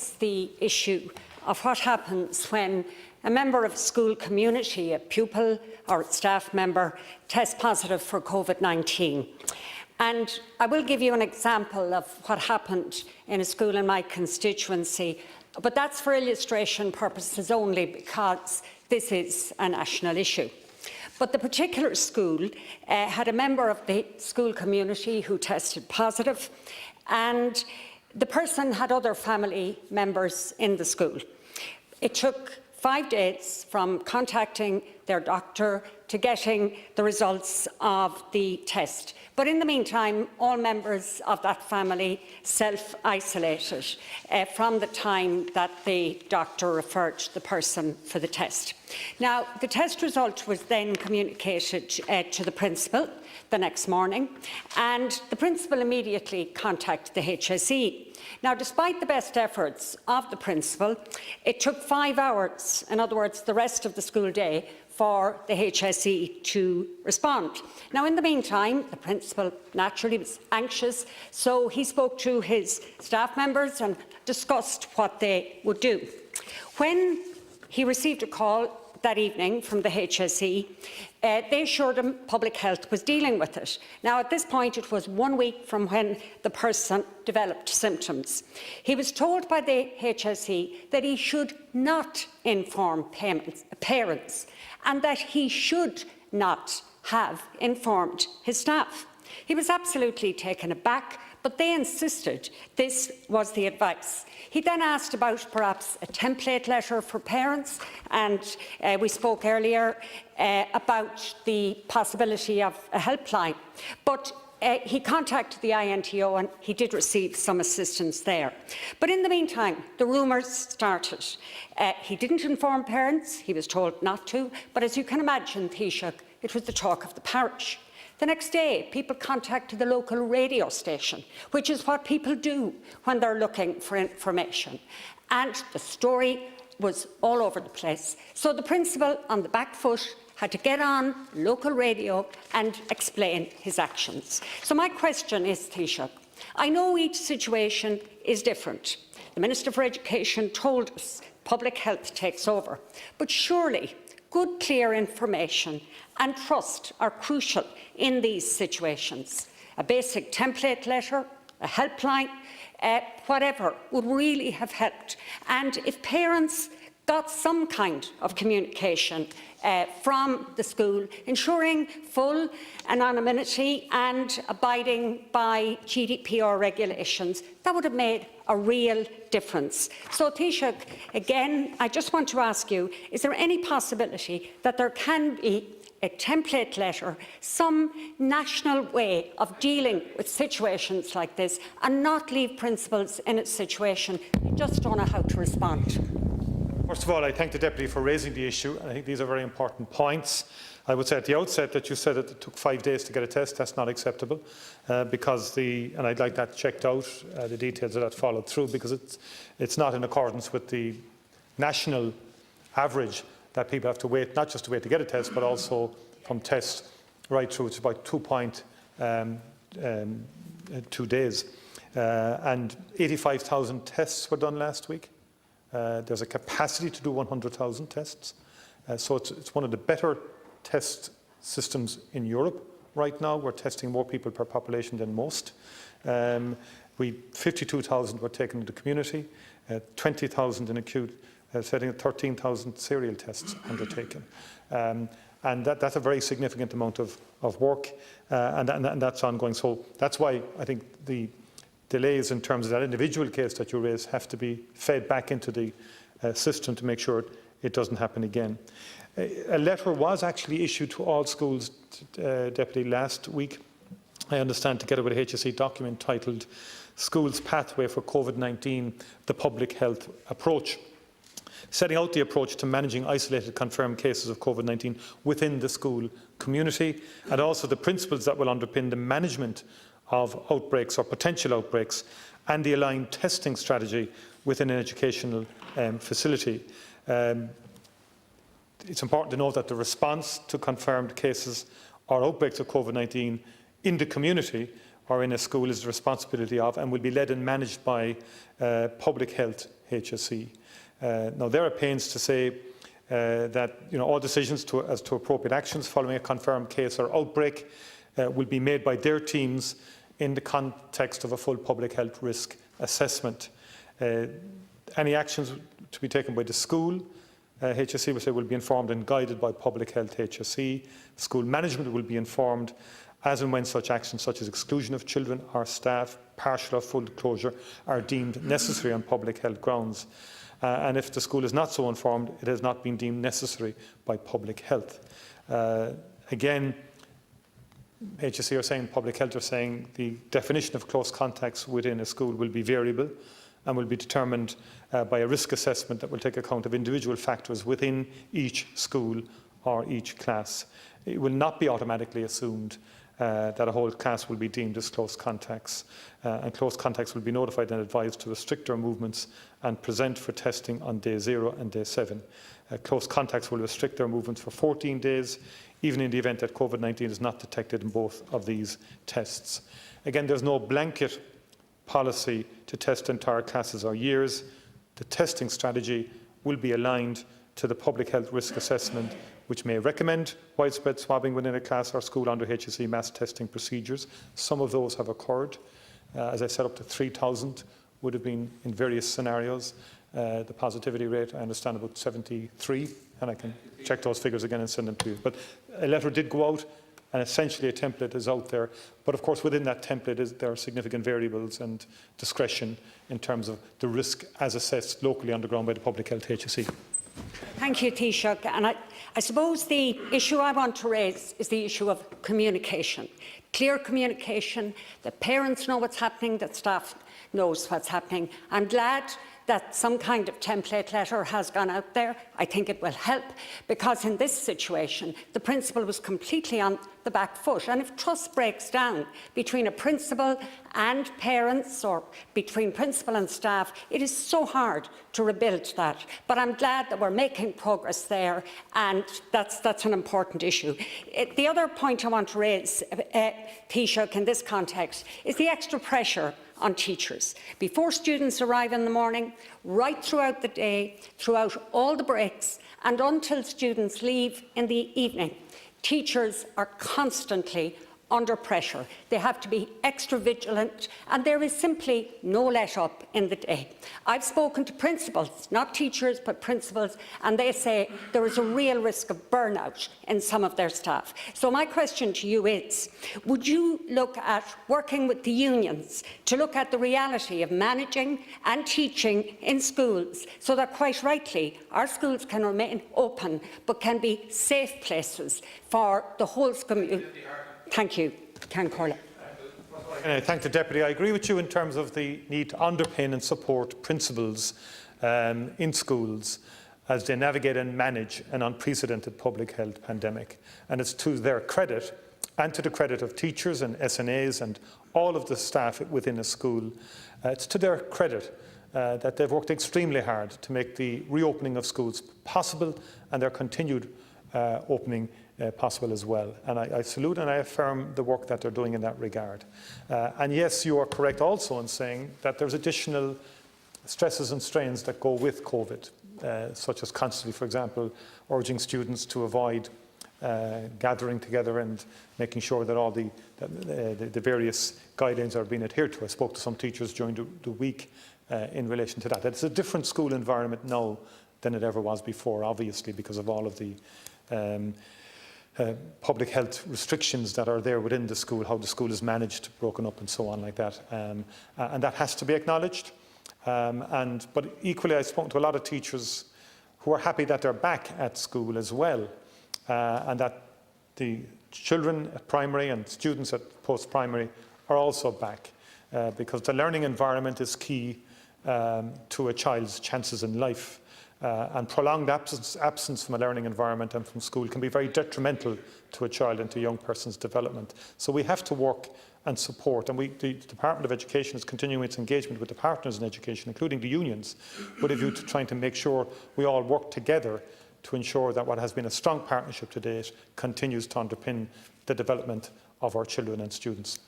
raise the issue of what happens when a member of a school community, a pupil or a staff member, tests positive for COVID-19. And I will give you an example of what happened in a school in my constituency, but that's for illustration purposes only, because this is a national issue. But the particular school had a member of the school community who tested positive, and the person had other family members in the school. It took 5 days from contacting their doctor to getting the results of the test. But in the meantime, all members of that family self-isolated from the time that the doctor referred the person for the test. Now, the test result was then communicated to the principal the next morning, and the principal immediately contacted the HSE. Now, despite the best efforts of the principal, it took 5 hours, in other words, the rest of the school day, for the HSE to respond. Now, in the meantime, the principal naturally was anxious, so he spoke to his staff members and discussed what they would do. When he received a call that evening from the HSE, they assured him public health was dealing with it. Now, at this point, it was 1 week from when the person developed symptoms. He was told by the HSE that he should not inform parents and that he should not have informed his staff. He was absolutely taken aback, but they insisted this was the advice. He then asked about perhaps a template letter for parents, and we spoke earlier about the possibility of a helpline. But he contacted the INTO and he did receive some assistance there. But in the meantime, the rumours started. He didn't inform parents, he was told not to, but as you can imagine, Taoiseach, it was the talk of the parish. The next day, people contacted the local radio station, which is what people do when they're looking for information. And the story was all over the place. So the principal, on the back foot, had to get on local radio and explain his actions. So my question is, Taoiseach, I know each situation is different. The Minister for Education told us public health takes over, but surely good, clear information and trust are crucial in these situations. A basic template letter, a helpline, whatever would really have helped. And if parents got some kind of communication from the school, ensuring full anonymity and abiding by GDPR regulations, that would have made a real difference. So, Taoiseach, again, I just want to ask you, is there any possibility that there can be a template letter, some national way of dealing with situations like this, and not leave principals in a situation who just don't know how to respond? First of all, I thank the Deputy for raising the issue. I think these are very important points. I would say at the outset that you said that it took 5 days to get a test. That's not acceptable, because and I'd like that checked out, the details of that followed through, because it's not in accordance with the national average that people have to wait, not just to wait to get a test, but also from test right through. It's about 2.2 days. And 85,000 tests were done last week. There's a capacity to do 100,000 tests. So it's one of the better test systems in Europe right now. We're testing more people per population than most. 52,000 were taken in the community, 20,000 in acute setting, 13,000 serial tests undertaken. And that's a very significant amount of work, and that's ongoing. So that's why I think the delays in terms of that individual case that you raise have to be fed back into the system to make sure it doesn't happen again. A letter was actually issued to all schools, Deputy, last week, I understand, together with a HSE document titled Schools Pathway for COVID-19, the Public Health Approach, setting out the approach to managing isolated confirmed cases of COVID-19 within the school community, and also the principles that will underpin the management of outbreaks or potential outbreaks and the aligned testing strategy within an educational facility. It's important to note that the response to confirmed cases or outbreaks of COVID-19 in the community or in a school is the responsibility of and will be led and managed by public health HSE. Now, they're at pains to say that all decisions as to appropriate actions following a confirmed case or outbreak will be made by their teams in the context of a full public health risk assessment. Any actions to be taken by the school, HSE will say, will be informed and guided by Public Health HSE. School management will be informed as and when such actions, such as exclusion of children or staff, partial or full closure, are deemed necessary on public health grounds. And if the school is not so informed, it has not been deemed necessary by public health. Again, HSE are saying, public health are saying, the definition of close contacts within a school will be variable and will be determined by a risk assessment that will take account of individual factors within each school or each class. It will not be automatically assumed that a whole class will be deemed as close contacts, and close contacts will be notified and advised to restrict their movements and present for testing on day 0 and day 7. Close contacts will restrict their movements for 14 days, even in the event that COVID-19 is not detected in both of these tests. Again, there's no blanket policy to test entire classes or years. The testing strategy will be aligned to the public health risk assessment, which may recommend widespread swabbing within a class or school under HSE mass testing procedures. Some of those have occurred. As I said, up to 3,000 would have been in various scenarios. The positivity rate, I understand, about 73, and I can check those figures again and send them to you. But a letter did go out, and essentially a template is out there. But of course, within that template, there are significant variables and discretion in terms of the risk as assessed locally on the ground by the Public Health HSE. Thank you, Taoiseach. And I suppose the issue I want to raise is the issue of communication. Clear communication, that parents know what's happening, that staff knows what's happening. I'm glad that some kind of template letter has gone out there. I think it will help, because in this situation, the principal was completely on the back foot. And if trust breaks down between a principal and parents, or between principal and staff, it is so hard to rebuild that. But I'm glad that we're making progress there, and that's an important issue. The other point I want to raise, Taoiseach, in this context, is the extra pressure on teachers. Before students arrive in the morning, right throughout the day, throughout all the breaks, and until students leave in the evening, teachers are constantly under pressure. They have to be extra vigilant, and there is simply no let-up in the day. I've spoken to principals, not teachers, but principals, and they say there is a real risk of burnout in some of their staff. So my question to you is, would you look at working with the unions to look at the reality of managing and teaching in schools, so that, quite rightly, our schools can remain open but can be safe places for the whole community? Thank you. Ceann Comhairle. And I thank the Deputy. I agree with you in terms of the need to underpin and support principals in schools as they navigate and manage an unprecedented public health pandemic. And it's to their credit, and to the credit of teachers and SNAs and all of the staff within a school, it's to their credit that they've worked extremely hard to make the reopening of schools possible, and their continued opening possible as well. And I salute and I affirm the work that they're doing in that regard. And yes, you are correct also in saying that there's additional stresses and strains that go with COVID, such as constantly, for example, urging students to avoid gathering together and making sure that all the various guidelines are being adhered to. I spoke to some teachers during the week in relation to that. It's a different school environment now than it ever was before, obviously, because of all of the public health restrictions that are there within the school, how the school is managed, broken up and so on like that. And that has to be acknowledged. But equally, I've spoken to a lot of teachers who are happy that they're back at school as well, and that the children at primary and students at post-primary are also back, because the learning environment is key to a child's chances in life. And prolonged absence from a learning environment and from school can be very detrimental to a child and to a young person's development. So we have to work and support, and the Department of Education is continuing its engagement with the partners in education, including the unions, with a view to trying to make sure we all work together to ensure that what has been a strong partnership to date continues to underpin the development of our children and students.